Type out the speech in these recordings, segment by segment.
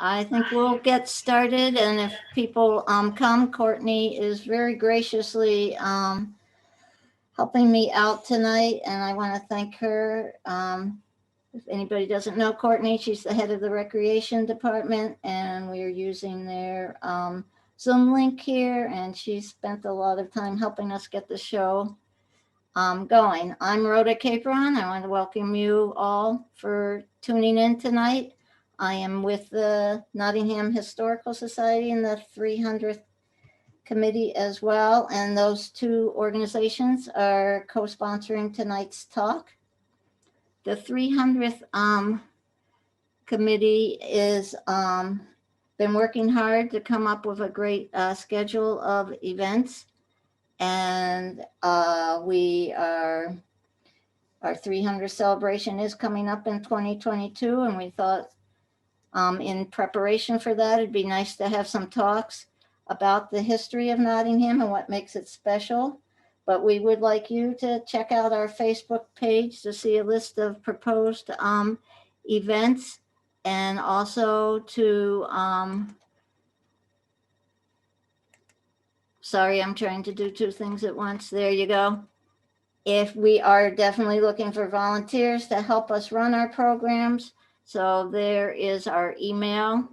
I think we'll get started, and if people come, Courtney is very graciously helping me out tonight, and I want to thank her. If anybody doesn't know Courtney, she's the head of the recreation department, and we are using their Zoom link here, and she spent a lot of time helping us get the show going. I'm Rhoda Capron. I want to welcome you all for tuning in tonight. I am with the Nottingham Historical Society and the 300th Committee as well, and those two organizations are co-sponsoring tonight's talk. The 300th Committee is been working hard to come up with a great schedule of events, and our 300th celebration is coming up in 2022, and we thought in preparation for that, it'd be nice to have some talks about the history of Nottingham and what makes it special. But we would like you to check out our Facebook page to see a list of proposed events, and also to, sorry, I'm trying to do two things at once. There you go. If we are definitely looking for volunteers to help us run our programs. So there is our email,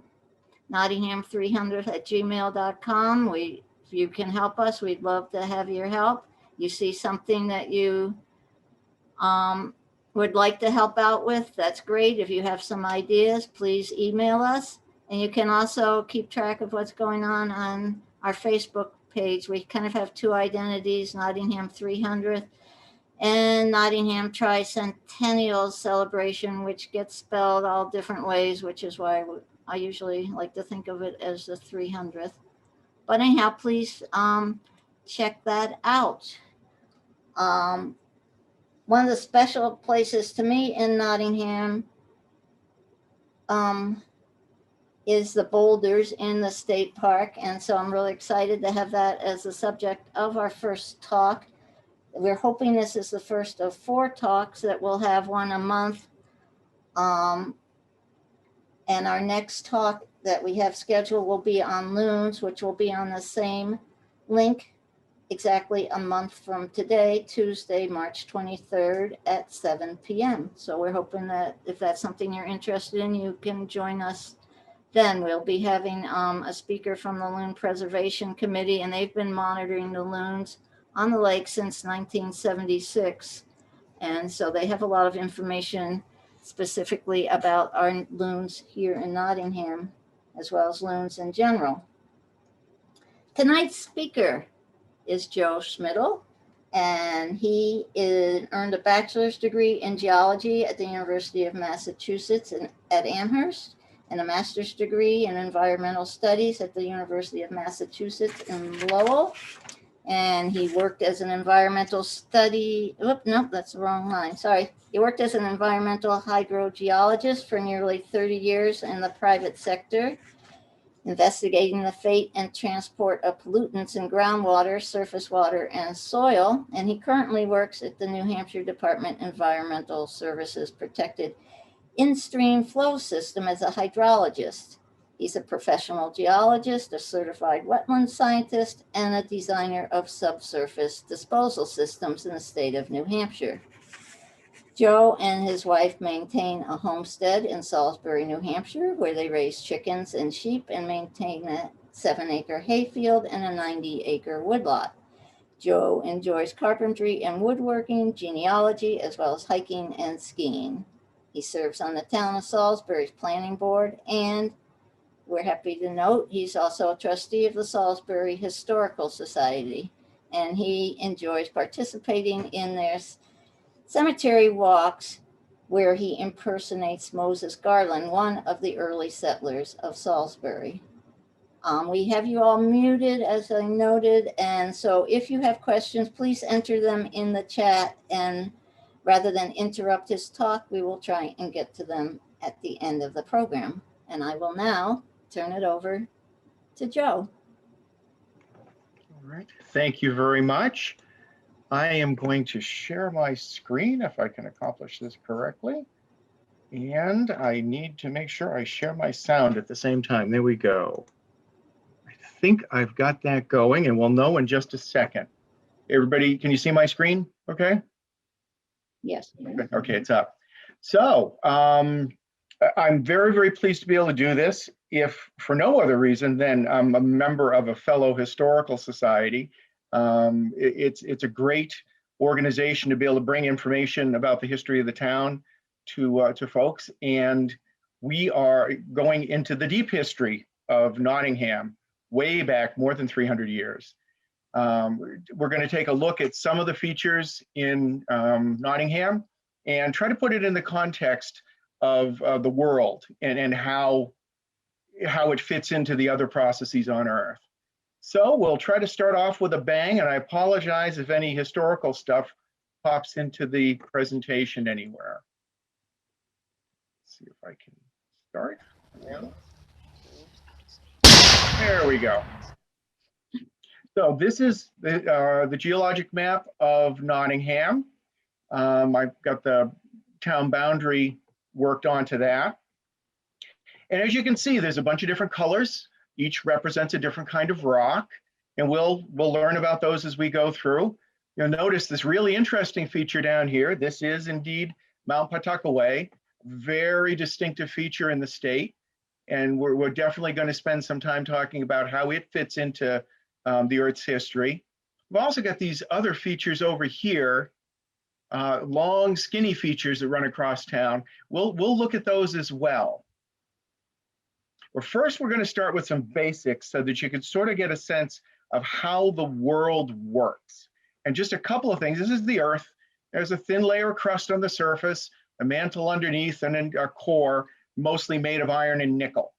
nottingham300@gmail.com. If you can help us, we'd love to have your help. You see something that you would like to help out with, that's great. If you have some ideas, please email us. And you can also keep track of what's going on our Facebook page. We kind of have two identities, Nottingham 300th and Nottingham Tricentennial Celebration, which gets spelled all different ways, which is why I usually like to think of it as the 300th. But anyhow, please check that out. One of the special places to me in Nottingham is the boulders in the state park. And so I'm really excited to have that as the subject of our first talk. We're hoping this is the first of 4 talks that we'll have one a month. And our next talk that we have scheduled will be on loons, which will be on the same link exactly a month from today, Tuesday, March 23rd at 7 p.m. So we're hoping that if that's something you're interested in, you can join us then. We'll be having a speaker from the Loon Preservation Committee, and they've been monitoring the loons on the lake since 1976. And so they have a lot of information specifically about our loons here in Nottingham, as well as loons in general. Tonight's speaker is Joe Schmidl, and he earned a bachelor's degree in geology at the University of Massachusetts at Amherst, and a master's degree in environmental studies at the University of Massachusetts in Lowell. And he worked as an environmental study, that's the wrong line, sorry. He worked as an environmental hydrogeologist for nearly 30 years in the private sector, investigating the fate and transport of pollutants in groundwater, surface water, and soil. And he currently works at the New Hampshire Department of Environmental Services Protected In-Stream Flow System as a hydrologist. He's a professional geologist, a certified wetland scientist, and a designer of subsurface disposal systems in the state of New Hampshire. Joe and his wife maintain a homestead in Salisbury, New Hampshire, where they raise chickens and sheep and maintain a 7-acre hayfield and a 90-acre woodlot. Joe enjoys carpentry and woodworking, genealogy, as well as hiking and skiing. He serves on the town of Salisbury's planning board, and we're happy to note he's also a trustee of the Salisbury Historical Society, and he enjoys participating in their cemetery walks where he impersonates Moses Garland, one of the early settlers of Salisbury. We have you all muted, as I noted, and so if you have questions, please enter them in the chat, and rather than interrupt his talk, we will try and get to them at the end of the program. And I will now turn it over to Joe. All right, thank you very much. I am going to share my screen if I can accomplish this correctly. And I need to make sure I share my sound at the same time. There we go. I think I've got that going, and we'll know in just a second. Everybody, can you see my screen? Okay. Yes. Okay, it's up. So I'm very, very pleased to be able to do this, if for no other reason than I'm a member of a fellow historical society. It's a great organization to be able to bring information about the history of the town to folks. And we are going into the deep history of Nottingham, way back more than 300 years. We're going to take a look at some of the features in Nottingham and try to put it in the context of the world and how it fits into the other processes on Earth. So we'll try to start off with a bang, and I apologize if any historical stuff pops into the presentation anywhere. Let's see if I can start. There we go. So this is the geologic map of Nottingham. I've got the town boundary worked onto that. And as you can see, there's a bunch of different colors. Each represents a different kind of rock. And we'll learn about those as we go through. You'll notice this really interesting feature down here. This is indeed Mount Patuxent, very distinctive feature in the state. And we're definitely going to spend some time talking about how it fits into the Earth's history. We've also got these other features over here, long, skinny features that run across town. We'll look at those as well. But first, we're going to start with some basics so that you can sort of get a sense of how the world works. And just a couple of things. This is the Earth. There's a thin layer of crust on the surface, a mantle underneath, and then a core, mostly made of iron and nickel.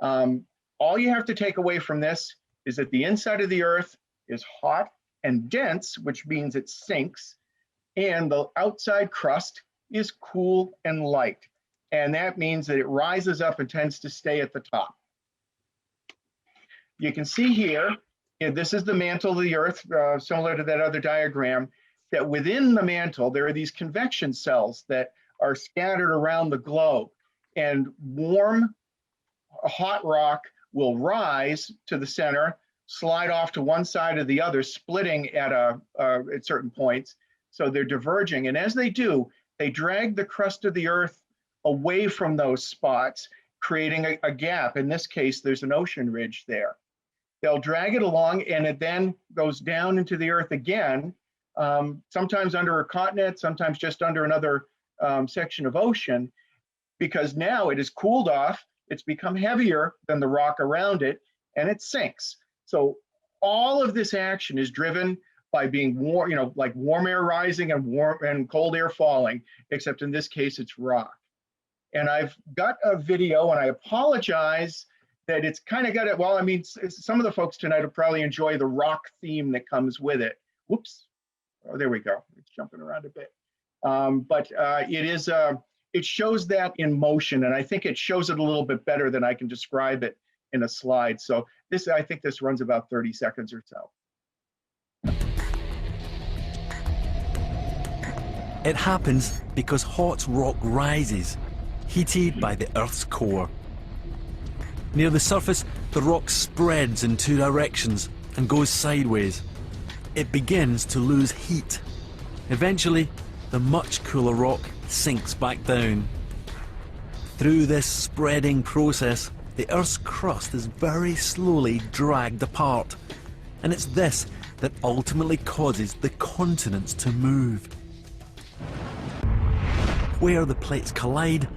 All you have to take away from this is that the inside of the Earth is hot and dense, which means it sinks, and the outside crust is cool and light. And that means that it rises up and tends to stay at the top. You can see here, this is the mantle of the Earth, similar to that other diagram, that within the mantle, there are these convection cells that are scattered around the globe. And warm, hot rock will rise to the center, slide off to one side or the other, splitting at certain points. So they're diverging. And as they do, they drag the crust of the Earth away from those spots, creating a gap. In this case, there's an ocean ridge there. They'll drag it along, and it then goes down into the Earth again, sometimes under a continent, sometimes just under another section of ocean, because now it has cooled off, it's become heavier than the rock around it, and it sinks. So all of this action is driven by being warm, like warm air rising and cold air falling, except in this case, it's rock. And I've got a video, and I apologize that it's kind of got it. Well, I mean, some of the folks tonight will probably enjoy the rock theme that comes with it. Whoops. Oh, there we go. It's jumping around a bit. But it shows that in motion, and I think it shows it a little bit better than I can describe it in a slide. So I think this runs about 30 seconds or so. It happens because hot rock rises, heated by the Earth's core. Near the surface, the rock spreads in two directions and goes sideways. It begins to lose heat. Eventually, the much cooler rock sinks back down. Through this spreading process, the Earth's crust is very slowly dragged apart, and it's this that ultimately causes the continents to move. Where the plates collide,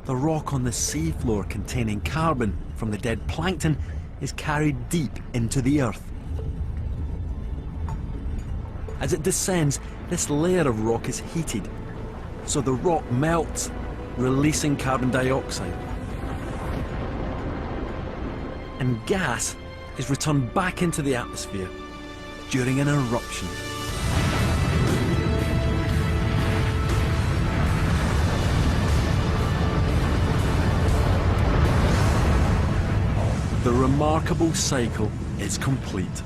the rock on the seafloor containing carbon from the dead plankton is carried deep into the Earth. As it descends, this layer of rock is heated, so the rock melts, releasing carbon dioxide. And gas is returned back into the atmosphere during an eruption. The remarkable cycle is complete.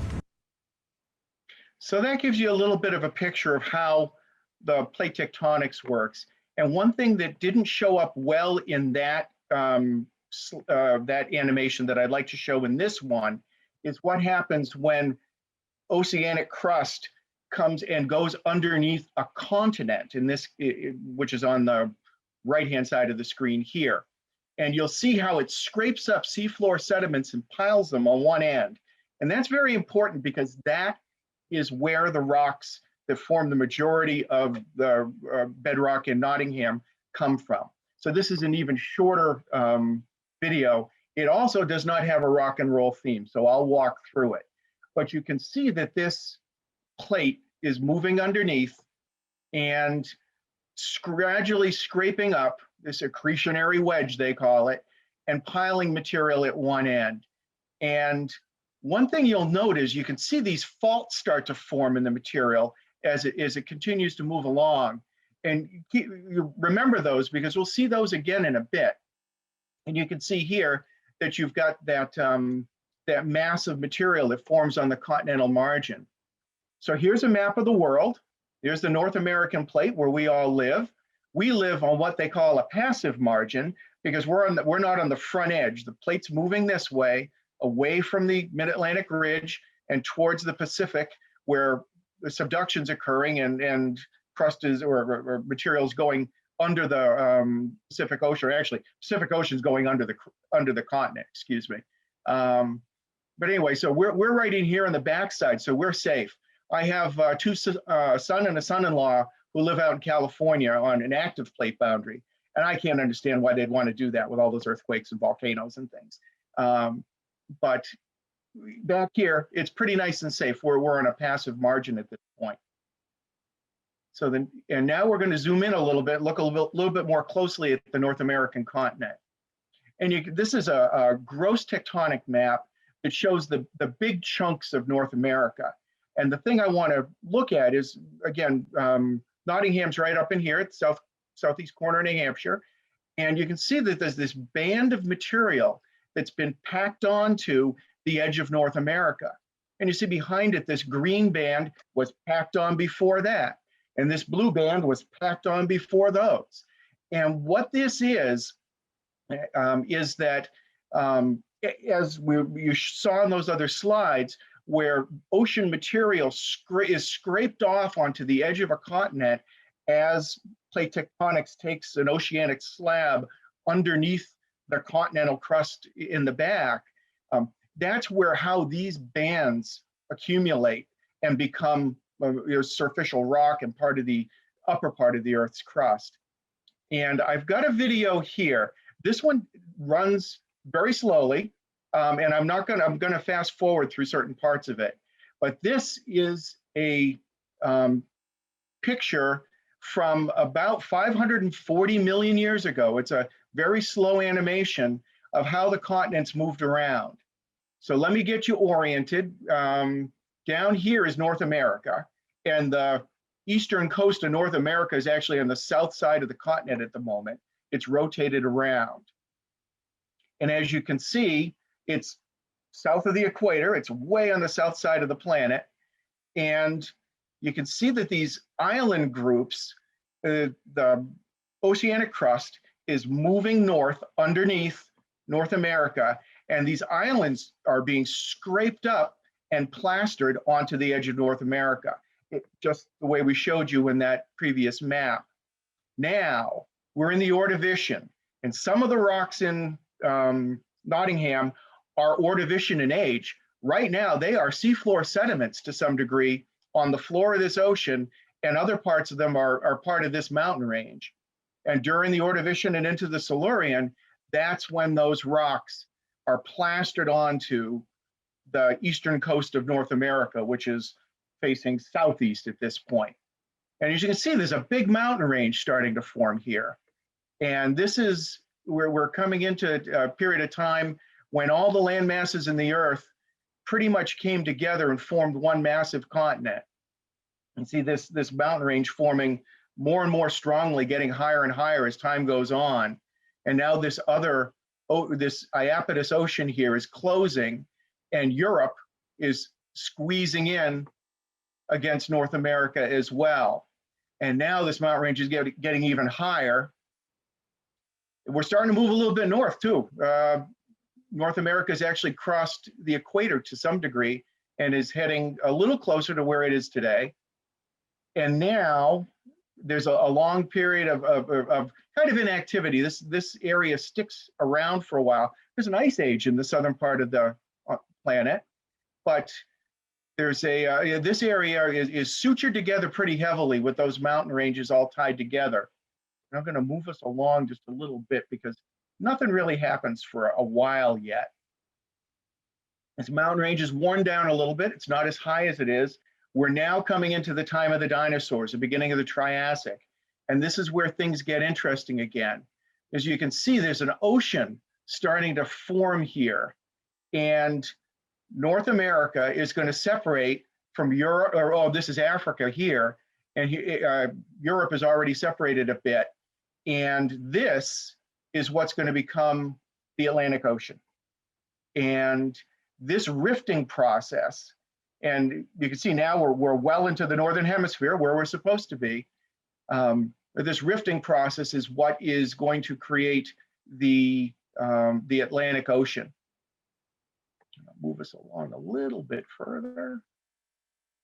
So that gives you a little bit of a picture of how the plate tectonics works. And one thing that didn't show up well in that, that animation that I'd like to show in this one is what happens when oceanic crust comes and goes underneath a continent, in this, which is on the right-hand side of the screen here. And you'll see how it scrapes up seafloor sediments and piles them on one end. And that's very important because that is where the rocks that form the majority of the bedrock in Nottingham come from. So this is an even shorter video. It also does not have a rock and roll theme, so I'll walk through it. But you can see that this plate is moving underneath and gradually scraping up this accretionary wedge, they call it, and piling material at one end. And one thing you'll note is you can see these faults start to form in the material as it continues to move along. And you remember those because we'll see those again in a bit. And you can see here that you've got that, that mass of material that forms on the continental margin. So here's a map of the world. There's the North American plate where we all live. We live on what they call a passive margin because we're not on the front edge. The plate's moving this way, away from the Mid-Atlantic Ridge and towards the Pacific, where the subduction's occurring and crust is or materials going under the Pacific Ocean. Or actually, Pacific Ocean's going under the continent. Excuse me. But anyway, so we're right in here on the backside, so we're safe. I have two son and a son-in-law who live out in California on an active plate boundary, and I can't understand why they'd want to do that with all those earthquakes and volcanoes and things. But back here, it's pretty nice and safe. We're on a passive margin at this point. So then, and now we're going to zoom in a little bit, look a little bit more closely at the North American continent. And this is a gross tectonic map that shows the big chunks of North America. And the thing I want to look at is, again, Nottingham's right up in here at the southeast corner of New Hampshire. And you can see that there's this band of material that's been packed onto the edge of North America. And you see behind it, this green band was packed on before that. And this blue band was packed on before those. And what this is that, as you saw in those other slides, where ocean material is scraped off onto the edge of a continent as plate tectonics takes an oceanic slab underneath the continental crust in the back, that's how these bands accumulate and become surficial rock and part of the upper part of the Earth's crust. And I've got a video here. This one runs very slowly. And I'm going to fast forward through certain parts of it. But this is a picture from about 540 million years ago. It's a very slow animation of how the continents moved around. So let me get you oriented. Down here is North America, and the eastern coast of North America is actually on the south side of the continent at the moment. It's rotated around. And as you can see, it's south of the equator. It's way on the south side of the planet. And you can see that these island groups, the oceanic crust is moving north underneath North America. And these islands are being scraped up and plastered onto the edge of North America, just the way we showed you in that previous map. Now, we're in the Ordovician. And some of the rocks in Nottingham are Ordovician in age. Right now, they are seafloor sediments to some degree on the floor of this ocean, and other parts of them are part of this mountain range. And during the Ordovician and into the Silurian, that's when those rocks are plastered onto the eastern coast of North America, which is facing southeast at this point. And as you can see, there's a big mountain range starting to form here. And this is where we're coming into a period of time when all the land masses in the Earth pretty much came together and formed one massive continent. And see this mountain range forming more and more strongly, getting higher and higher as time goes on. And now this Iapetus Ocean here is closing, and Europe is squeezing in against North America as well. And now this mountain range is getting even higher. We're starting to move a little bit north too. North America has actually crossed the equator to some degree and is heading a little closer to where it is today. And now there's a long period of kind of inactivity. This area sticks around for a while. There's an ice age in the southern part of the planet, but there's this area is sutured together pretty heavily with those mountain ranges all tied together. And I'm going to move us along just a little bit because nothing really happens for a while yet. This mountain range is worn down a little bit. It's not as high as it is. We're now coming into the time of the dinosaurs, the beginning of the Triassic. And this is where things get interesting again. As you can see, there's an ocean starting to form here. And North America is going to separate from Europe, or oh, this is Africa here. And Europe is already separated a bit. And this is what's going to become the Atlantic Ocean. And this rifting process, and you can see now we're well into the northern hemisphere where we're supposed to be. This rifting process is what is going to create the Atlantic Ocean. I'll move us along a little bit further.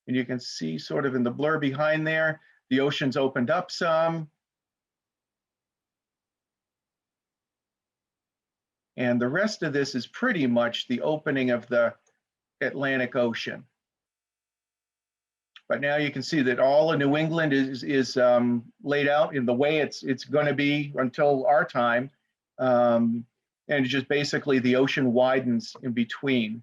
And you can see sort of in the blur behind there, the ocean's opened up some. And the rest of this is pretty much the opening of the Atlantic Ocean. But now you can see that all of New England is laid out in the way it's going to be until our time. And it's just basically the ocean widens in between.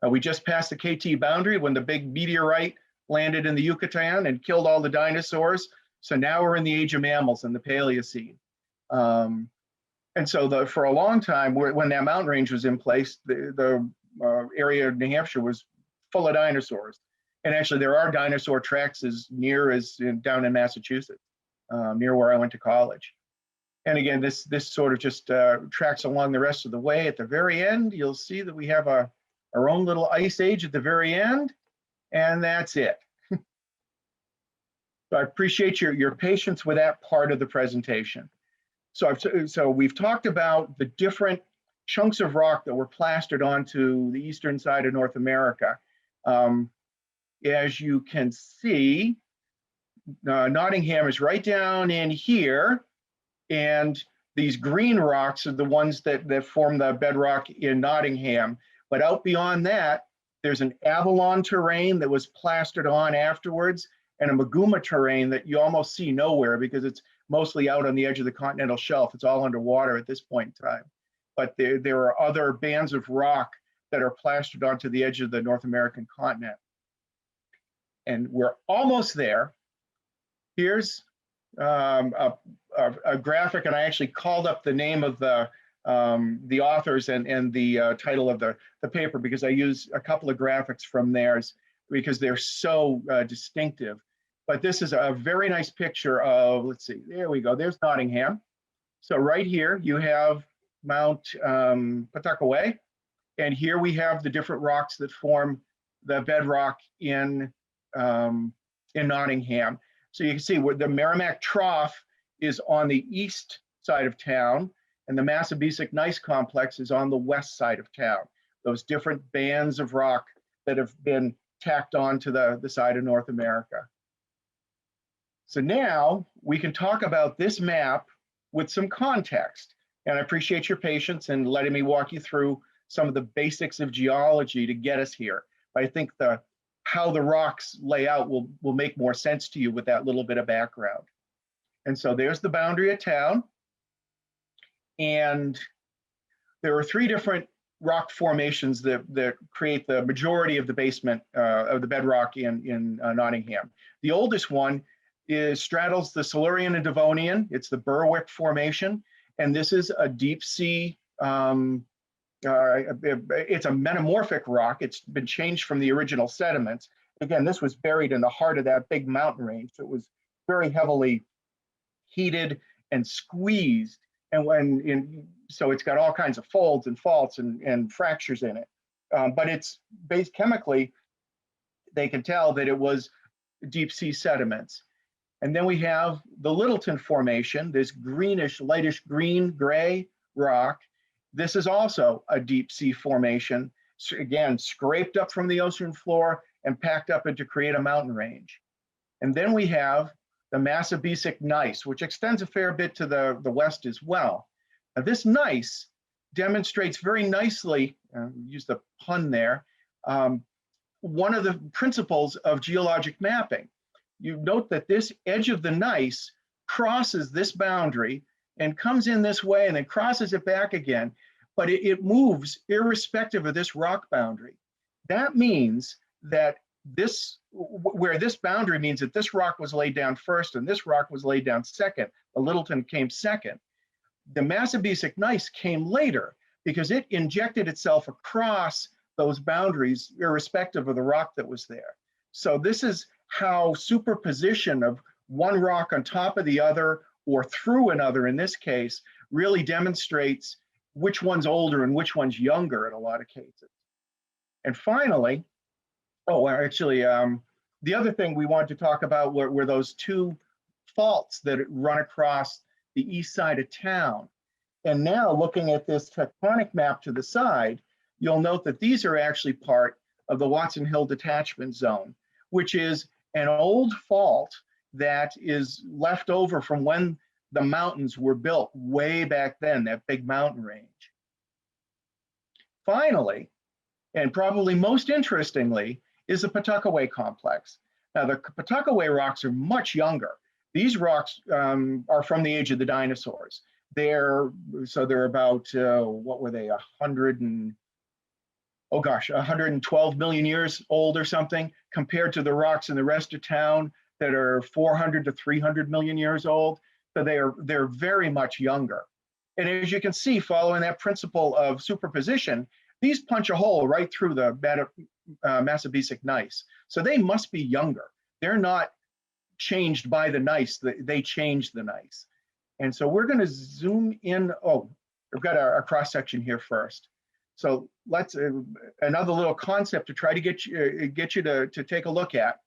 We just passed the KT boundary when the big meteorite landed in the Yucatan and killed all the dinosaurs. So now we're in the age of mammals in the Paleocene. And so for a long time, when that mountain range was in place, the area of New Hampshire was full of dinosaurs. And actually, there are dinosaur tracks as near as down in Massachusetts, near where I went to college. And again, this sort of just tracks along the rest of the way. At the very end, you'll see that we have our own little ice age at the very end, and that's it. So I appreciate your patience with that part of the presentation. So we've talked about the different chunks of rock that were plastered onto the eastern side of North America. As you can see, Nottingham is right down in here, and these green rocks are the ones that form the bedrock in Nottingham. But out beyond that, there's an Avalon terrain that was plastered on afterwards, and a Maguma terrain that you almost see nowhere because it's mostly out on the edge of the continental shelf. It's all underwater at this point in time. But there are other bands of rock that are plastered onto the edge of the North American continent. And we're almost there. Here's a graphic, and I actually called up the name of the authors and the title of the paper because I use a couple of graphics from theirs because they're so distinctive. But this is a very nice picture of, let's see, there we go, there's Nottingham. So right here you have Mount Patuxent, and here we have the different rocks that form the bedrock in Nottingham. So you can see where the Merrimack Trough is on the east side of town, and the Mesozoic Gneiss Complex is on the west side of town. Those different bands of rock that have been tacked on to the side of North America. So now we can talk about this map with some context. And I appreciate your patience and letting me walk you through some of the basics of geology to get us here. I think how the rocks lay out will make more sense to you with that little bit of background. And so there's the boundary of town. And there are three different rock formations that create the majority of the basement of the bedrock in Nottingham. The oldest one straddles the Silurian and Devonian. It's the Berwick Formation. And this is a deep sea, it's a metamorphic rock. It's been changed from the original sediments. Again, this was buried in the heart of that big mountain range. So it was very heavily heated and squeezed. And so it's got all kinds of folds and faults and fractures in it. But it's based chemically, they can tell that it was deep sea sediments. And then we have the Littleton Formation, this greenish, lightish green, gray rock. This is also a deep sea formation, so again, scraped up from the ocean floor and packed up to create a mountain range. And then we have the Mesozoic gneiss, which extends a fair bit to the west as well. Now, this gneiss demonstrates very nicely, use the pun there, one of the principles of geologic mapping. You note that this edge of the gneiss crosses this boundary and comes in this way and then crosses it back again, but it moves irrespective of this rock boundary. That means that where this boundary means that this rock was laid down first and this rock was laid down second, the Littleton came second. The Mesozoic gneiss came later because it injected itself across those boundaries irrespective of the rock that was there. So this is how superposition of one rock on top of the other or through another in this case really demonstrates which one's older and which one's younger in a lot of cases. And finally, the other thing we wanted to talk about were those two faults that run across the east side of town. And now looking at this tectonic map to the side, you'll note that these are actually part of the Watson Hill Detachment Zone, which is an old fault that is left over from when the mountains were built way back then, that big mountain range. Finally, and probably most interestingly, is the Tuckaway complex. Now, the Tuckaway rocks are much younger. These rocks are from the age of the dinosaurs. They're about, what were they, 112 million years old or something, compared to the rocks in the rest of town that are 400 to 300 million years old. So they're very much younger. And as you can see, following that principle of superposition, these punch a hole right through the Mesozoic gneiss. So they must be younger. They're not changed by the gneiss, they changed the gneiss. And so we're going to zoom in. Oh, we've got a cross section here first. So let's, another little concept to try to get you to take a look at.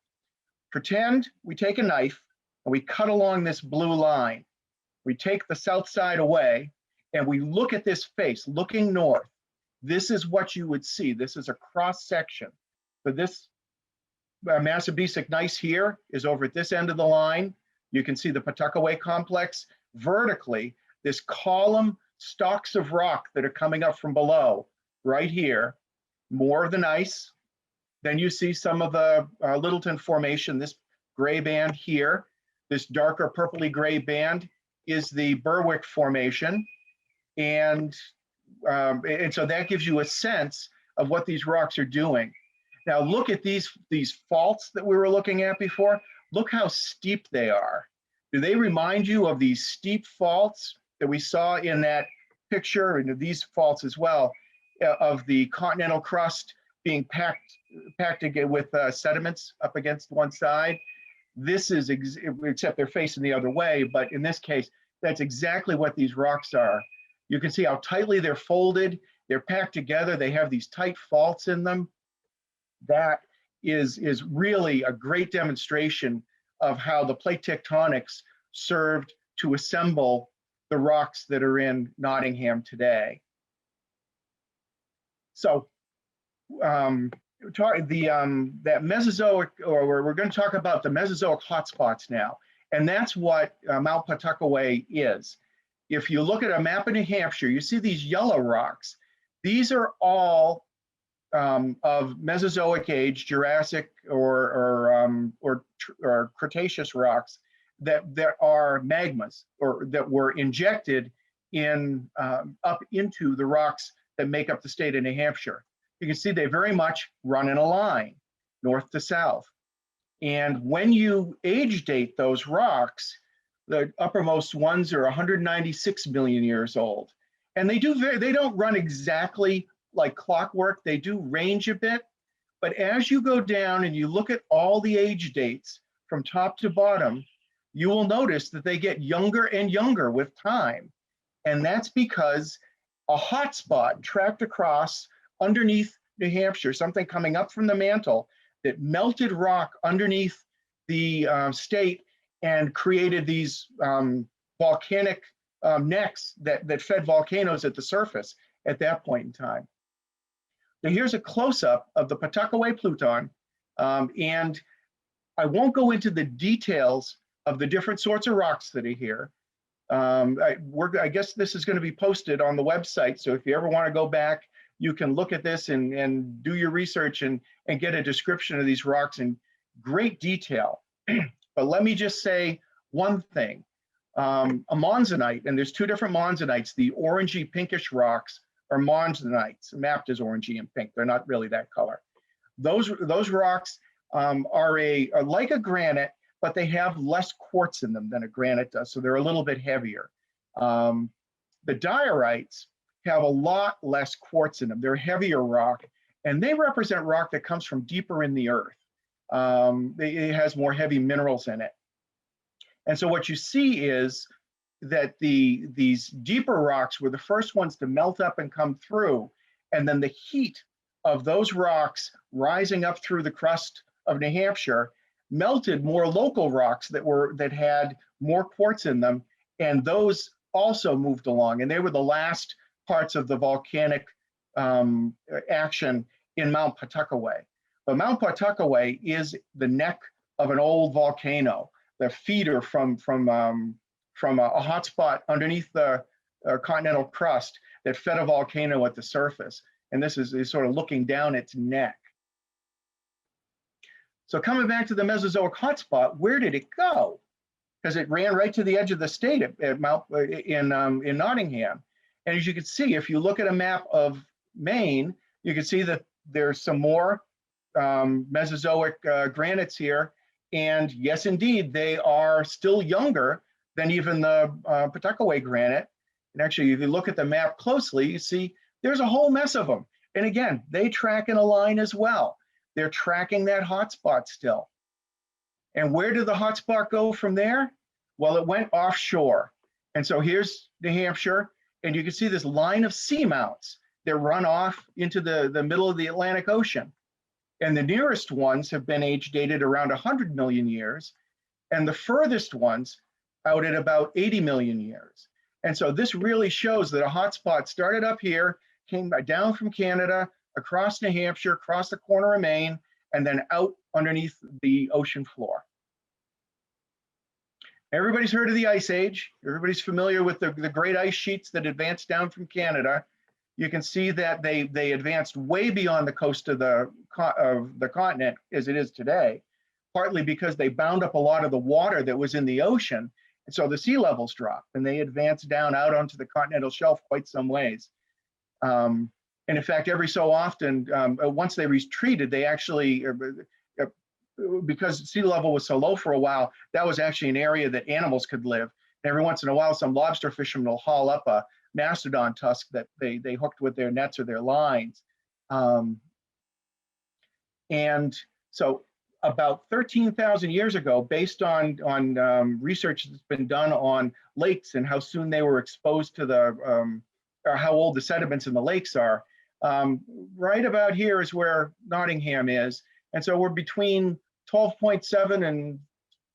Pretend we take a knife and we cut along this blue line. We take the south side away and we look at this face, looking north. This is what you would see. This is a cross section. So this Mesozoic gneiss here is over at this end of the line. You can see the Tuckaway complex. Vertically, this column, stalks of rock that are coming up from below, right here, more of the gneiss. Then you see some of the Littleton Formation, this gray band here. This darker purpley gray band is the Berwick Formation. And so that gives you a sense of what these rocks are doing. Now look at these faults that we were looking at before. Look how steep they are. Do they remind you of these steep faults that we saw in that picture, and these faults as well, of the continental crust being packed again with sediments up against one side? This is, except they're facing the other way, but in this case, that's exactly what these rocks are. You can see how tightly they're folded, they're packed together, they have these tight faults in them. That is really a great demonstration of how the plate tectonics served to assemble the rocks that are in Nottingham today. So that Mesozoic, or we're going to talk about the Mesozoic hot spots now, and that's what Mount Patuxent is. If you look at a map of New Hampshire, you see these yellow rocks. These are all of Mesozoic age, Jurassic or Cretaceous rocks that are magmas, or that were injected in up into the rocks that make up the state of New Hampshire. You can see they very much run in a line, north to south. And when you age date those rocks, the uppermost ones are 196 million years old. And they don't run exactly like clockwork, they do range a bit. But as you go down and you look at all the age dates from top to bottom, you will notice that they get younger and younger with time. And that's because a hot spot tracked across underneath New Hampshire, something coming up from the mantle that melted rock underneath the state and created these volcanic necks that fed volcanoes at the surface at that point in time. Now here's a close-up of the Tuckaway Pluton, and I won't go into the details of the different sorts of rocks that are here. I guess this is going to be posted on the website, so if you ever want to go back, you can look at this and do your research and get a description of these rocks in great detail. But let me just say one thing. A monzonite, and there's two different monzonites. The orangey pinkish rocks are monzonites, mapped as orangey and pink. They're not really that color. Those rocks are like a granite, but they have less quartz in them than a granite does, so they're a little bit heavier. The diorites have a lot less quartz in them. They're heavier rock, and they represent rock that comes from deeper in the earth. It has more heavy minerals in it. And so what you see is that these deeper rocks were the first ones to melt up and come through, and then the heat of those rocks rising up through the crust of New Hampshire melted more local rocks that had more quartz in them, and those also moved along, and they were the last parts of the volcanic action in Mount Patuxent. But Mount Patuxent is the neck of an old volcano, the feeder from a hot spot underneath the continental crust that fed a volcano at the surface. And this is sort of looking down its neck. So coming back to the Mesozoic hot spot, where did it go? Because it ran right to the edge of the state in Nottingham. And as you can see, if you look at a map of Maine, you can see that there's some more Mesozoic granites here. And yes, indeed, they are still younger than even the Patuxent granite. And actually, if you look at the map closely, you see there's a whole mess of them. And again, they track in a line as well. They're tracking that hot spot still. And where did the hot spot go from there? Well, it went offshore. And so here's New Hampshire, and you can see this line of seamounts that run off into the middle of the Atlantic Ocean. And the nearest ones have been age dated around 100 million years, and the furthest ones out at about 80 million years. And so this really shows that a hot spot started up here, came down from Canada, across New Hampshire, across the corner of Maine, and then out underneath the ocean floor. Everybody's heard of the Ice Age. Everybody's familiar with the great ice sheets that advanced down from Canada. You can see that they advanced way beyond the coast of the continent as it is today, partly because they bound up a lot of the water that was in the ocean. And so the sea levels dropped, and they advanced down out onto the continental shelf quite some ways. And in fact, every so often, once they retreated, they actually, because sea level was so low for a while, that was actually an area that animals could live. And every once in a while, some lobster fishermen will haul up a mastodon tusk that they hooked with their nets or their lines. And so about 13,000 years ago, based on research that's been done on lakes and how soon they were exposed to or how old the sediments in the lakes are, right about here is where Nottingham is. And so we're between 12.7 and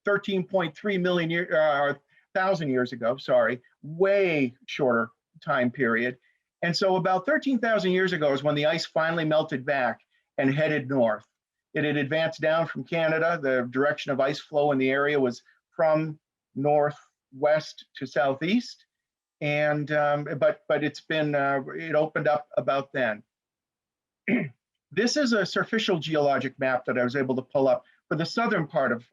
13.3 thousand years ago, sorry, way shorter time period. And so about 13,000 years ago is when the ice finally melted back and headed north. It had advanced down from Canada. The direction of ice flow in the area was from northwest to southeast. And but it's been it opened up about then. This is a superficial geologic map that I was able to pull up for the southern part of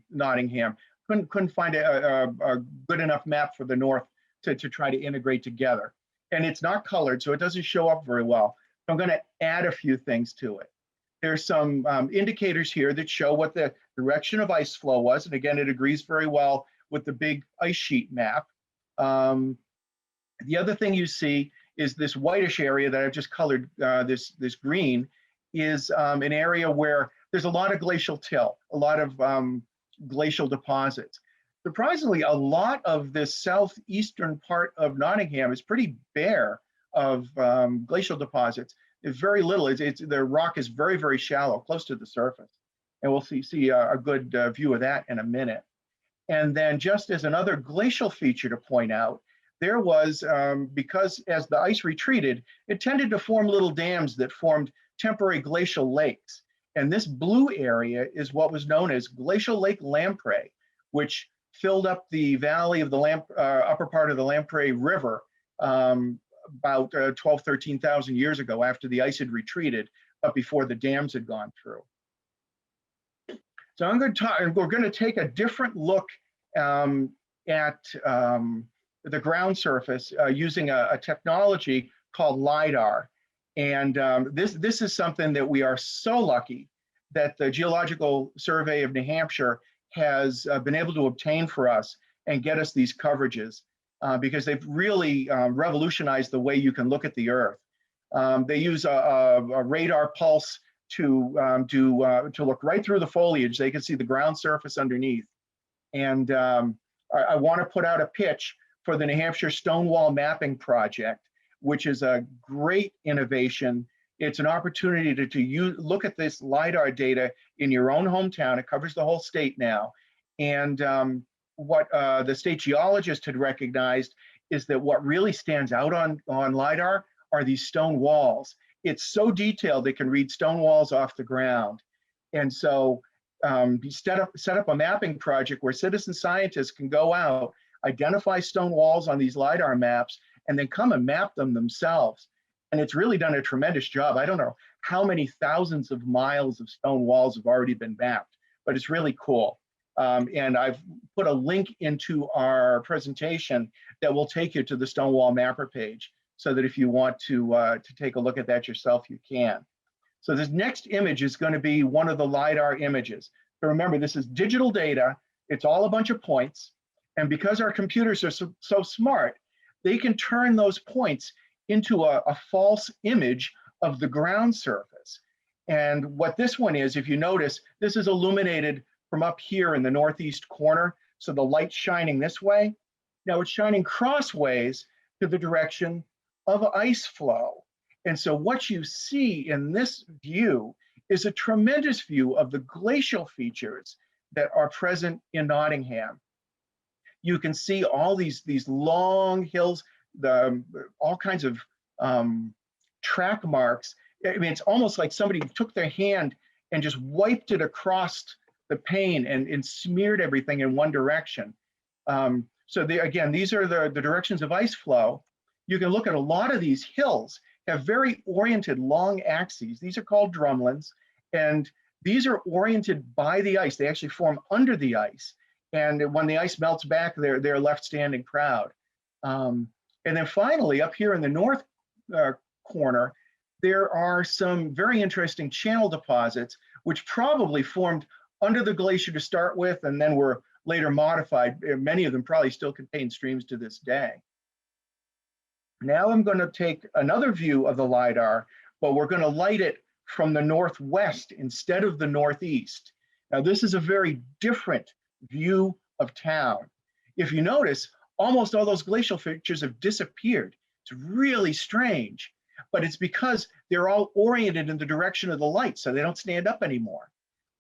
Nottingham. Couldn't find a good enough map for the north to try to integrate together. And it's not colored, so it doesn't show up very well. So I'm going to add a few things to it. There's some indicators here that show what the direction of ice flow was. And again, it agrees very well with the big ice sheet map. The other thing you see is this whitish area that I've just colored, this green, is an area where there's a lot of glacial till, a lot of glacial deposits. Surprisingly, a lot of this southeastern part of Nottingham is pretty bare of glacial deposits. It's very little. The rock is very, very shallow, close to the surface. And we'll see a good view of that in a minute. And then just as another glacial feature to point out, there was, because as the ice retreated, it tended to form little dams that formed temporary glacial lakes. And this blue area is what was known as Glacial Lake Lamprey, which filled up the valley of the upper part of the Lamprey River about 12, 13,000 years ago after the ice had retreated, but before the dams had gone through. So I'm going to talk, and we're going to take a different look at the ground surface using a technology called LiDAR. And this is something that we are so lucky that the Geological Survey of New Hampshire has been able to obtain for us and get us these coverages because they've really revolutionized the way you can look at the Earth. They use a radar pulse to look right through the foliage. They can see the ground surface underneath. And I want to put out a pitch for the New Hampshire Stonewall Mapping Project, which is a great innovation. It's an opportunity to look at this LiDAR data in your own hometown. It covers the whole state now. And what the state geologist had recognized is that what really stands out on LiDAR are these stone walls. It's so detailed, they can read stone walls off the ground. And so set up a mapping project where citizen scientists can go out, identify stone walls on these LiDAR maps, and then come and map them themselves. And it's really done a tremendous job. I don't know how many thousands of miles of stone walls have already been mapped, but it's really cool. And I've put a link into our presentation that will take you to the Stonewall Mapper page, so that if you want to take a look at that yourself, you can. So this next image is going to be one of the LiDAR images. So remember, this is digital data. It's all a bunch of points. And because our computers are so smart, they can turn those points into a false image of the ground surface. And what this one is, if you notice, this is illuminated from up here in the northeast corner. So the light's shining this way. Now it's shining crossways to the direction of ice flow. And so what you see in this view is a tremendous view of the glacial features that are present in Nottingham. You can see all these long hills, all kinds of track marks. I mean, it's almost like somebody took their hand and just wiped it across the pane and smeared everything in one direction. So again, these are the directions of ice flow. You can look at a lot of these hills have very oriented long axes. These are called drumlins, and these are oriented by the ice. They actually form under the ice. And when the ice melts back, they're left standing proud. And then finally, up here in the north corner, there are some very interesting channel deposits, which probably formed under the glacier to start with, and then were later modified. Many of them probably still contain streams to this day. Now I'm going to take another view of the LiDAR, but we're going to light it from the northwest instead of the northeast. Now this is a very different view of town. If you notice, almost all those glacial features have disappeared. It's really strange, but it's because they're all oriented in the direction of the light, so they don't stand up anymore.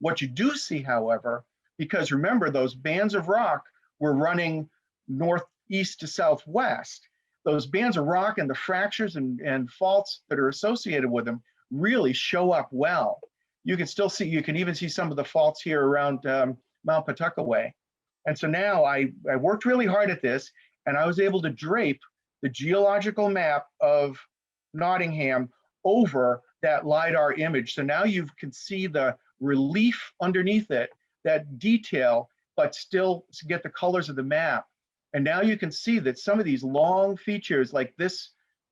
What you do see, however, because remember, those bands of rock were running northeast to southwest, those bands of rock and the fractures and faults that are associated with them really show up well. You can still see, you can even see some of the faults here around Mount Patuxent. And so now I worked really hard at this, and I was able to drape the geological map of Nottingham over that LiDAR image. So now you can see the relief underneath it, that detail, but still get the colors of the map. And now you can see that some of these long features, like this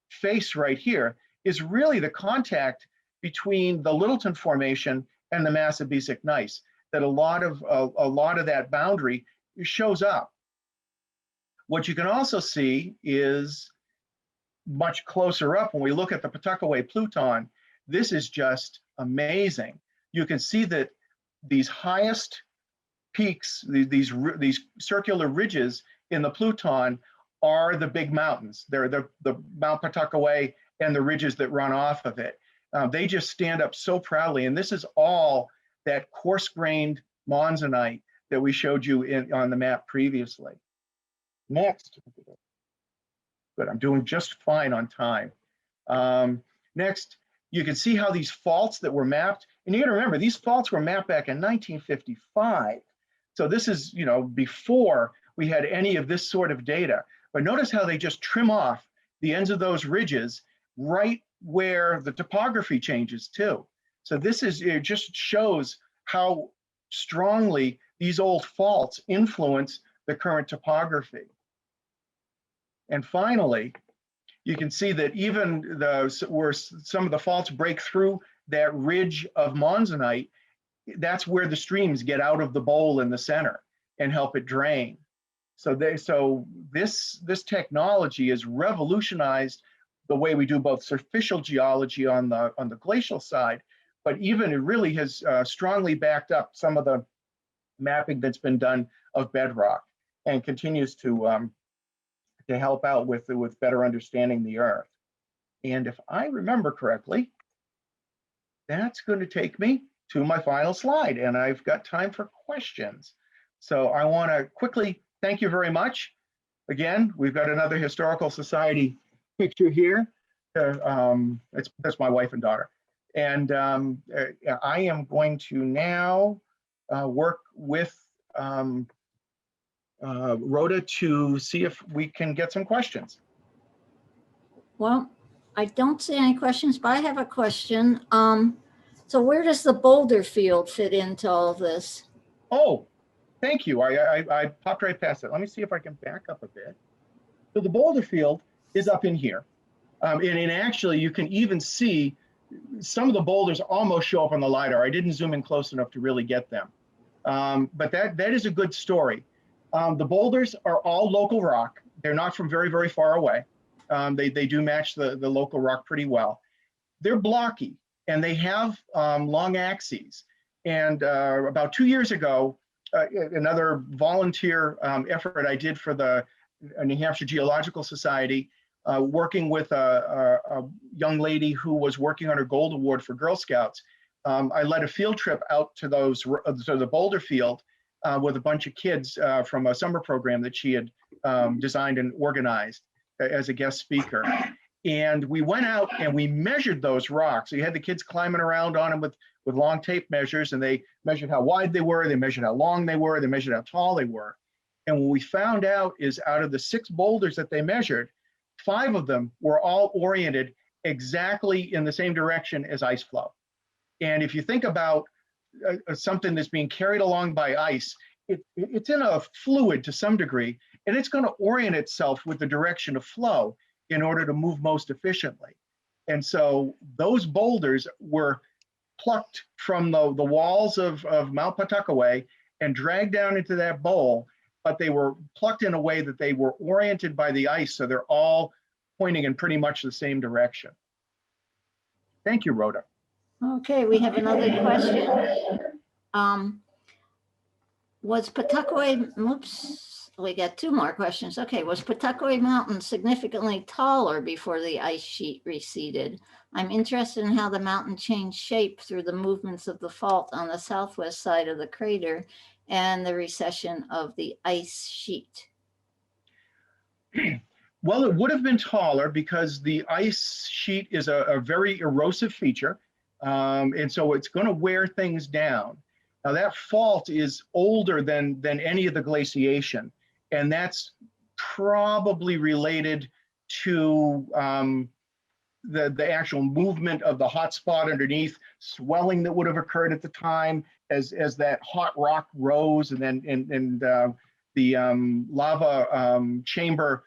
face right here, is really the contact between the Littleton Formation and the Mesozoic gneiss. That a lot of that boundary shows up. What you can also see is much closer up when we look at the Tuckaway Pluton. This is just amazing. You can see that these highest peaks, these circular ridges in the Pluton are the big mountains. They're the Mount Patuxent and the ridges that run off of it. They just stand up so proudly, and this is all that coarse-grained monzonite that we showed you on the map previously. Next, good, I'm doing just fine on time. Next, you can see how these faults that were mapped, and you got to remember, these faults were mapped back in 1955. So this is, you know, before we had any of this sort of data. But notice how they just trim off the ends of those ridges right where the topography changes too. So this is, it just shows how strongly these old faults influence the current topography. And finally, you can see that even where some of the faults break through that ridge of monzonite, that's where the streams get out of the bowl in the center and help it drain. So this technology has revolutionized the way we do both superficial geology on the glacial side, but even it really has strongly backed up some of the mapping that's been done of bedrock and continues to help out with better understanding the Earth. And if I remember correctly, that's going to take me to my final slide, and I've got time for questions. So I want to quickly thank you very much. Again, we've got another Historical Society picture here. That's my wife and daughter. And I am going to now work with Rhoda to see if we can get some questions. Well, I don't see any questions, but I have a question. So where does the Boulder Field fit into all of this? Oh, thank you. I popped right past it. Let me see if I can back up a bit. So the Boulder Field is up in here. And actually, you can even see some of the boulders almost show up on the LiDAR. I didn't zoom in close enough to really get them. But that is a good story. The boulders are all local rock. They're not from very, very far away. They do match the local rock pretty well. They're blocky, and they have long axes. And about 2 years ago, another volunteer effort I did for the New Hampshire Geological Society, working with a young lady who was working on her Gold Award for Girl Scouts. I led a field trip out to the Boulder Field with a bunch of kids from a summer program that she had designed and organized as a guest speaker. And we went out and we measured those rocks. So you had the kids climbing around on them with long tape measures, and they measured how wide they were, they measured how long they were, they measured how tall they were. And what we found out is out of the 6 boulders that they measured, 5 of them were all oriented exactly in the same direction as ice flow. And if you think about something that's being carried along by ice, it's in a fluid to some degree, and it's going to orient itself with the direction of flow in order to move most efficiently. And so those boulders were plucked from the walls of Mount Patuxent and dragged down into that bowl, but they were plucked in a way that they were oriented by the ice, so they're all pointing in pretty much the same direction. Thank you, Rhoda. Okay, we have another question. Was Patuxent, oops, we got 2 more questions. Okay, was Patuxent Mountain significantly taller before the ice sheet receded? I'm interested in how the mountain changed shape through the movements of the fault on the southwest side of the crater and the recession of the ice sheet. Well, it would have been taller because the ice sheet is a very erosive feature. And so it's going to wear things down. Now that fault is older than any of the glaciation, and that's probably related to the actual movement of the hot spot underneath, swelling that would have occurred at the time as that hot rock rose, and then the lava chamber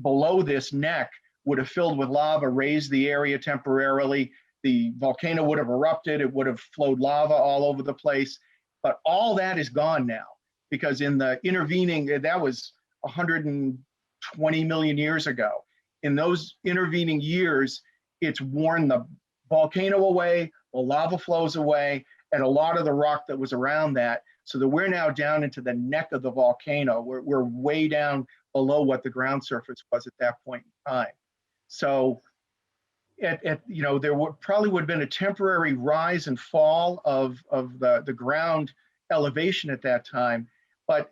below this neck would have filled with lava, raised the area temporarily. The volcano would have erupted, it would have flowed lava all over the place. But all that is gone now, because in the intervening, that was 120 million years ago. In those intervening years, it's worn the volcano away, the lava flows away, and a lot of the rock that was around that. So that we're now down into the neck of the volcano. We're way down below what the ground surface was at that point in time. So there probably would have been a temporary rise and fall of the ground elevation at that time, but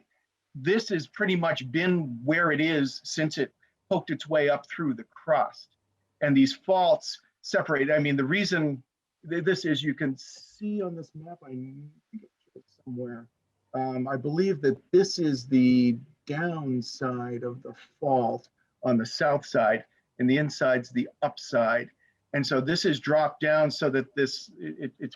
this has pretty much been where it is since it poked its way up through the crust. And these faults separate. I mean, the reason this is, you can see on this map, I think it's somewhere, I believe that this is the downside of the fault on the south side, and the inside's the upside. And so this is dropped down so that it's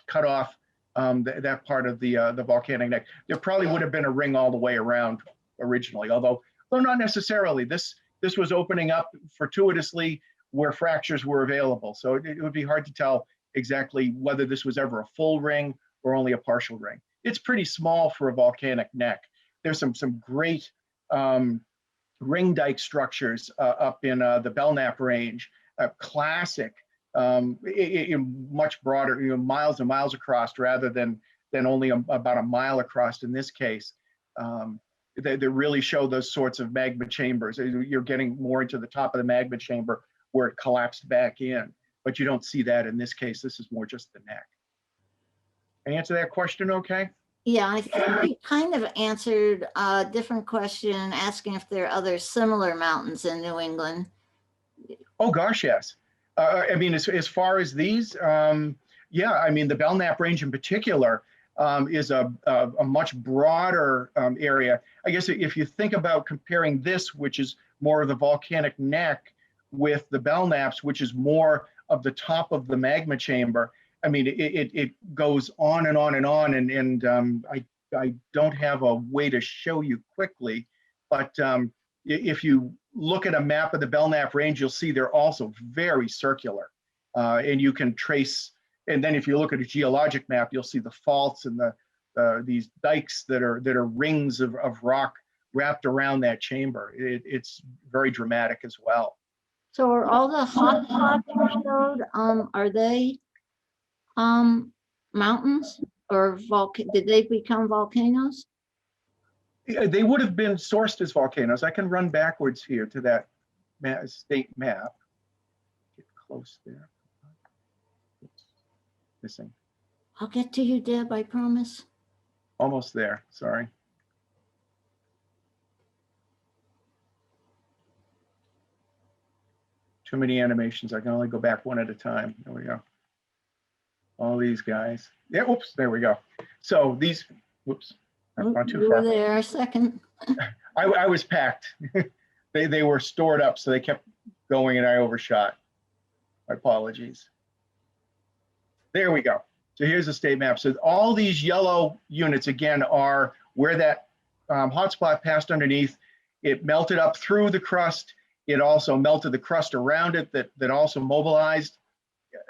cut off that part of the volcanic neck. There probably would have been a ring all the way around originally, although not necessarily. This was opening up fortuitously where fractures were available. So it would be hard to tell exactly whether this was ever a full ring or only a partial ring. It's pretty small for a volcanic neck. There's some great ring dike structures up in the Belknap Range, classic, much broader, miles and miles across rather than only about a mile across in this case. They really show those sorts of magma chambers. You're getting more into the top of the magma chamber where it collapsed back in, but you don't see that in this case. This is more just the neck. Can I answer that question okay? Yeah, I think we kind of answered a different question asking if there are other similar mountains in New England. Oh gosh, yes. I mean, as far as these, yeah, I mean, the Belknap Range in particular is a much broader area. I guess if you think about comparing this, which is more of the volcanic neck, with the Belknaps, which is more of the top of the magma chamber, I mean, it goes on and on and on, and I don't have a way to show you quickly, but if you look at a map of the Belknap Range, you'll see they're also very circular, and you can trace. And then if you look at a geologic map, you'll see the faults and these dikes that are rings of rock wrapped around that chamber. It's very dramatic as well. So are all the hot spots you showed, are they mountains or did they become volcanoes? They would have been sourced as volcanoes. I can run backwards here to that state map. Get close there. Oops. Missing. I'll get to you, Deb, I promise. Almost there, sorry. Too many animations. I can only go back one at a time. There we go. All these guys. Yeah, whoops, there we go. So these, whoops, I've gone too You far. were there a second. I was packed. they were stored up, so they kept going and I overshot. My apologies. There we go. So here's the state map. So all these yellow units, again, are where that hotspot passed underneath. It melted up through the crust. It also melted the crust around it that also mobilized.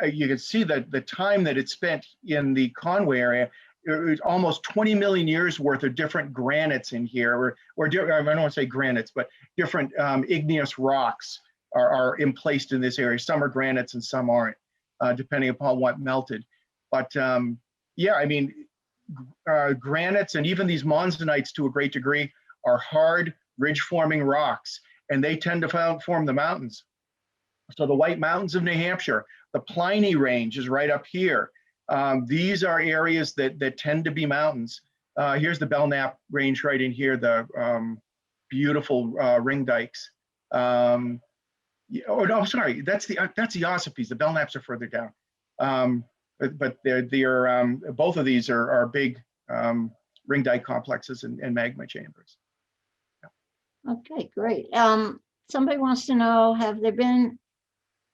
You can see that the time that it spent in the Conway area, it was almost 20 million years worth of different granites in here, or I don't want to say granites, but different igneous rocks are emplaced in this area. Some are granites and some aren't, depending upon what melted. But yeah, I mean, granites and even these monzonites to a great degree are hard ridge-forming rocks, and they tend to form the mountains. So the White Mountains of New Hampshire, the Pliny Range is right up here. These are areas that tend to be mountains. Here's the Belknap Range right in here, the beautiful ring dikes. Oh no, I'm sorry, that's the Ossipes. The Belknaps are further down. But they're both of these are big ring dike complexes and magma chambers. Okay, great. Somebody wants to know, have there been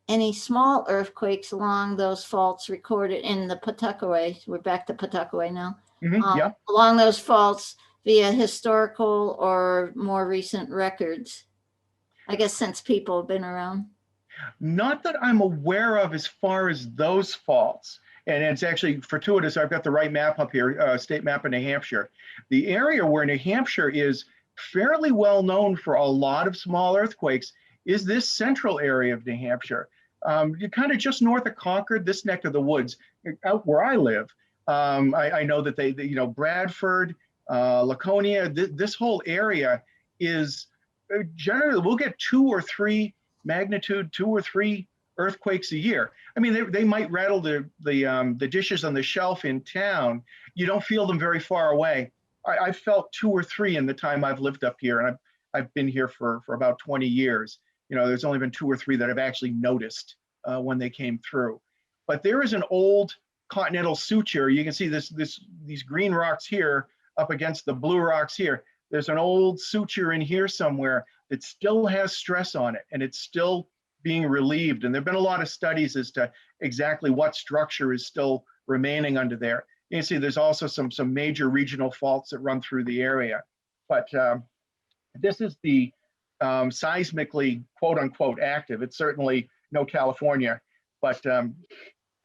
any small earthquakes along those faults recorded in the Patuxent? We're back to Patuxent now. Yeah. Along those faults via historical or more recent records? I guess since people have been around. Not that I'm aware of as far as those faults. And it's actually fortuitous. I've got the right map up here, state map of New Hampshire. The area where New Hampshire is fairly well known for a lot of small earthquakes is this central area of New Hampshire. You're kind of just north of Concord, this neck of the woods, out where I live. I know that they Bradford, Laconia, this whole area is generally, we'll get 2 or 3 magnitude, 2 or 3 earthquakes a year. I mean, they might rattle the dishes on the shelf in town. You don't feel them very far away. I've felt 2 or 3 in the time I've lived up here, and I've been here for about 20 years. You know, there's only been 2 or 3 that I've actually noticed when they came through. But there is an old continental suture. You can see these green rocks here up against the blue rocks here. There's an old suture in here somewhere that still has stress on it, and it's still being relieved. And there've been a lot of studies as to exactly what structure is still remaining under there. You can see there's also some major regional faults that run through the area. But this is the seismically, quote unquote, active. It's certainly no California, but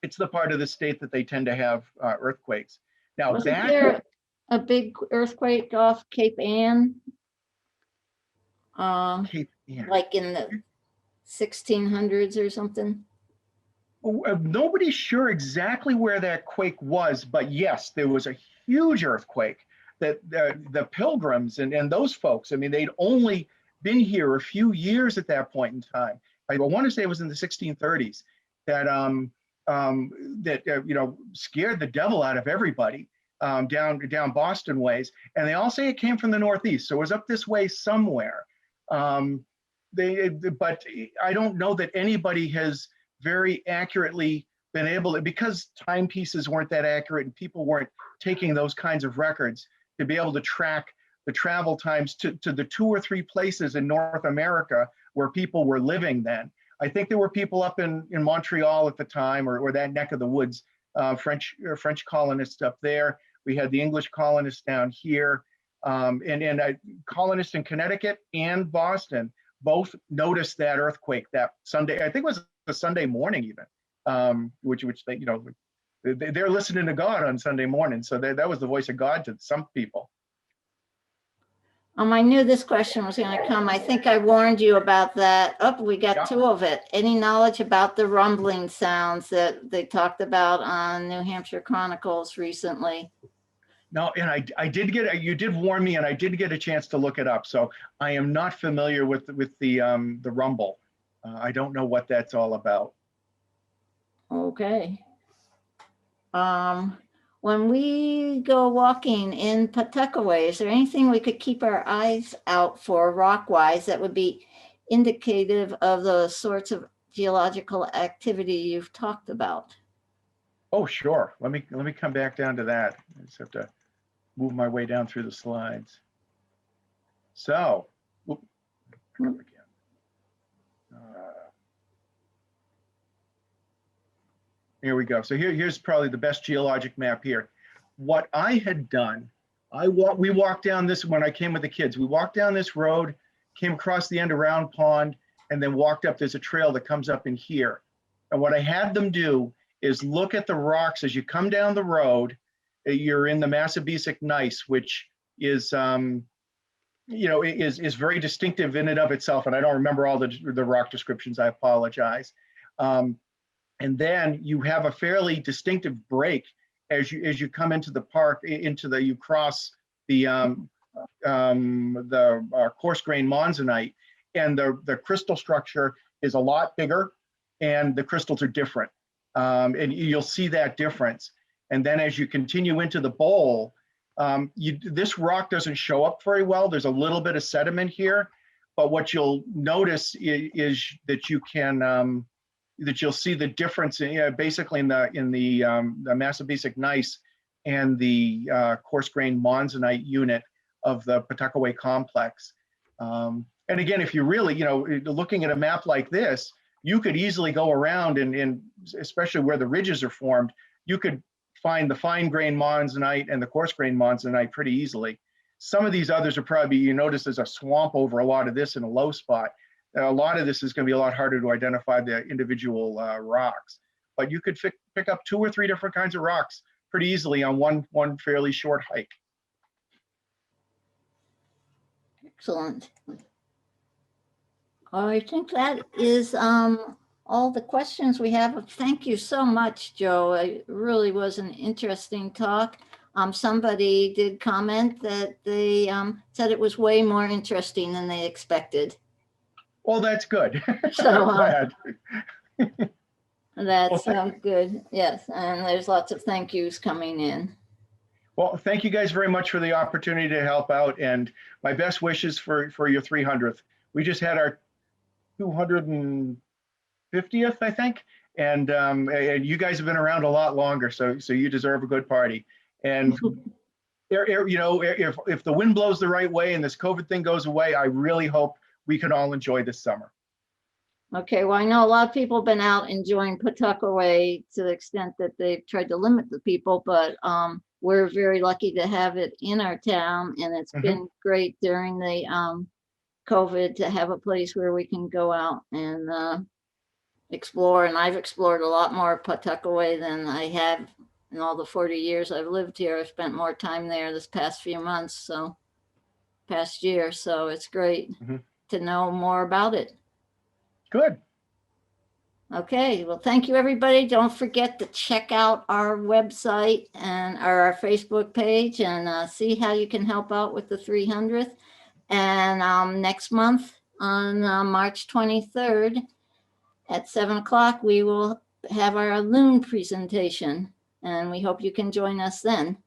it's the part of the state that they tend to have earthquakes. Now, Wasn't there a big earthquake off Cape Ann? Cape Ann. Like in the 1600s or something? Nobody's sure exactly where that quake was, but yes, there was a huge earthquake that the Pilgrims and those folks, I mean, they'd only been here a few years at that point in time. I want to say it was in the 1630s that you know, scared the devil out of everybody down Boston ways, and they all say it came from the Northeast, so it was up this way somewhere. But I don't know that anybody has very accurately been able to, because timepieces weren't that accurate and people weren't taking those kinds of records, to be able to track the travel times to the 2 or 3 places in North America where people were living then. I think there were people up in Montreal at the time, or that neck of the woods, French colonists up there. We had the English colonists down here, and colonists in Connecticut and Boston both noticed that earthquake that Sunday. I think it was a Sunday morning even, which they, you know, they're listening to God on Sunday morning. So that was the voice of God to some people. I knew this question was going to come. I think I warned you about that. Oh, we got 2 of it. Any knowledge about the rumbling sounds that they talked about on New Hampshire Chronicles recently? No, and I did get, you did warn me, and I did get a chance to look it up. So I am not familiar with the rumble. I don't know what that's all about. Okay. When we go walking in Patuxent, is there anything we could keep our eyes out for rock-wise that would be indicative of the sorts of geological activity you've talked about? Oh, sure. Let me come back down to that. I just have to move my way down through the slides. So, again. Here we go. So here's probably the best geologic map here. What I had done, we walked down this, when I came with the kids, we walked down this road, came across the end of Round Pond, and then walked up. There's a trail that comes up in here. And what I had them do is look at the rocks as you come down the road. You're in the Mesozoic gneiss, which is, you know, is very distinctive in and of itself. And I don't remember all the rock descriptions. I apologize. And then you have a fairly distinctive break as you come into the park, you cross the coarse grain monzonite, and the crystal structure is a lot bigger, and the crystals are different, and you'll see that difference. And then as you continue into the bowl, this rock doesn't show up very well. There's a little bit of sediment here, but what you'll notice is that you can that you'll see the difference basically in the Mesozoic gneiss and the coarse grain monzonite unit of the Tuckaway complex. And again, if you really, you know, looking at a map like this, you could easily go around and especially where the ridges are formed, you could find the fine grain monzonite and the coarse grain monzonite pretty easily. Some of these others are probably, you notice there's a swamp over a lot of this in a low spot. A lot of this is going to be a lot harder to identify the individual rocks, but you could pick up 2 or 3 different kinds of rocks pretty easily on one fairly short hike. Excellent. I think that is all the questions we have. Thank you so much, Joe. It really was an interesting talk. Somebody did comment that they said it was way more interesting than they expected. Well, that's good. So, glad. That sounds good. Yes, and there's lots of thank yous coming in. Well, thank you guys very much for the opportunity to help out, and my best wishes for your 300th. We just had our 250th, I think, and you guys have been around a lot longer, so you deserve a good party. And you know, if the wind blows the right way and this COVID thing goes away, I really hope we can all enjoy this summer. Okay, well, I know a lot of people have been out enjoying Patuxent to the extent that they've tried to limit the people, but we're very lucky to have it in our town, and it's been great during the COVID to have a place where we can go out and explore. And I've explored a lot more Patuxent than I have in all the 40 years I've lived here. I've spent more time there this past few months, so past year, so it's great to know more about it. Good. Okay, well, thank you, everybody. Don't forget to check out our website and our Facebook page and see how you can help out with the 300th. And next month on March 23rd at 7 o'clock, we will have our loon presentation, and we hope you can join us then.